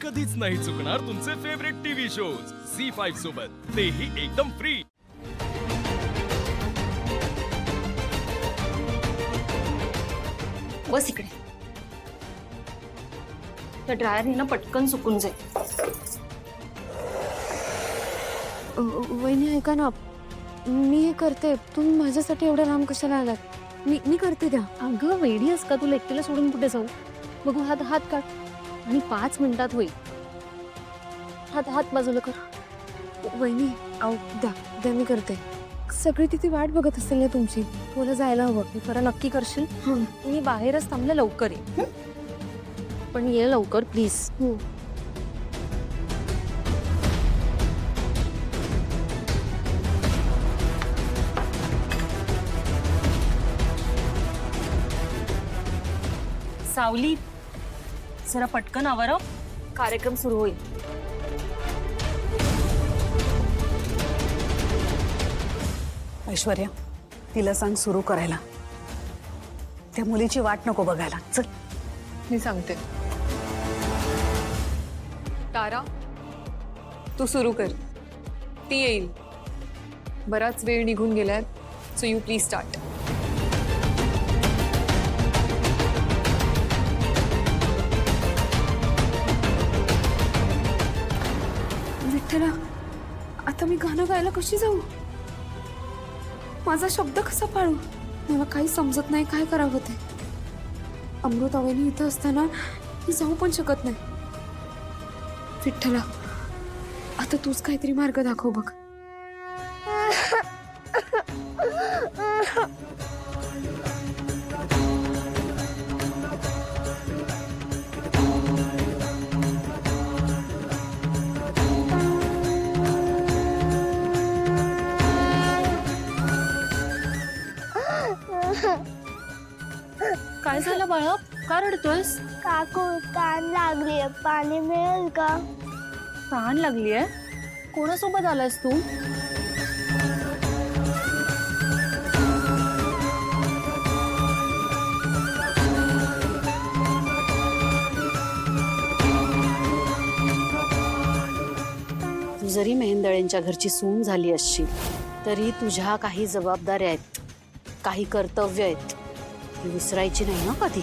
कधीच नाही चुकणार तुमचे फेवरेट टीव्ही शोज झी5 सोबत, तेही एकदम फ्री। बस इकडे, त्या ड्रायरनी ना पटकन सुकून जाईल। वहिनी ऐका ना, मी हे करते, तुम्ही माझ्यासाठी एवढं लांब कशाला आलात? मी करते द्या। अगं वेडी आहेस का, तुला एकटीला सोडून कुठे जाऊ? बघू, हात हात काढ आणि 5 मिनिटात होईल। हात हात बाजूला कर। वहिनी आव द्या मी करते। सगळी तिथे वाट बघत असेल ना तुमची, मला जायला हवं। हे खरं नक्की करशील? मी बाहेरच थांबले, लवकर ये। पण ये लवकर प्लीज। सावली, जरा पटकन आवर, कार्यक्रम सुरू होईल। ऐश्वर्या, तिला सांग सुरू करायला। त्या मुलीची वाट नको बघायला, चल। मी सांगते। तारा, तू सुरू कर, ती येईल। बराच वेळ निघून गेलाय, सो यू प्लीज स्टार्ट। विठ्ठला, आता मी गाणं गायला कशी जाऊ? माझा शब्द कसा पाळू? मला काही समजत नाही, काय करावं ते। अमृतावहिनी इथं असताना मी जाऊ पण शकत नाही। विठ्ठला, आता तूच काहीतरी मार्ग दाखव बघ। काय झालं बाळा, का रडतोयस? काकू, ताण लागली, पाणी मिळेल का? तहान लागलीये? कोणासोबत आलायस तू? तू जरी मेहेंदळेंच्या घरची सून झाली असशील तरी तुझ्या काही जबाबदाऱ्या आहेत, काही कर्तव्य आहेत, ती विसरायची नाही ना कधी।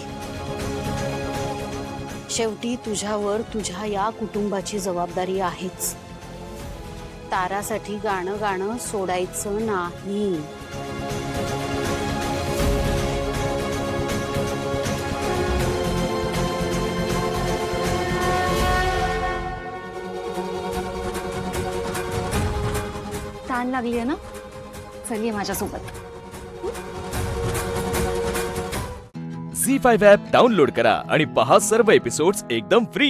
शेवटी तुझ्यावर तुझ्या या कुटुंबाची जबाबदारी आहेच। तारासाठी गाणं गाणं सोडायचं नाही। तहान लागलीये ना? चल ये माझ्यासोबत। झी5 ॲप डाउनलोड करा आणि पहा सर्व एपिसोड्स एकदम फ्री।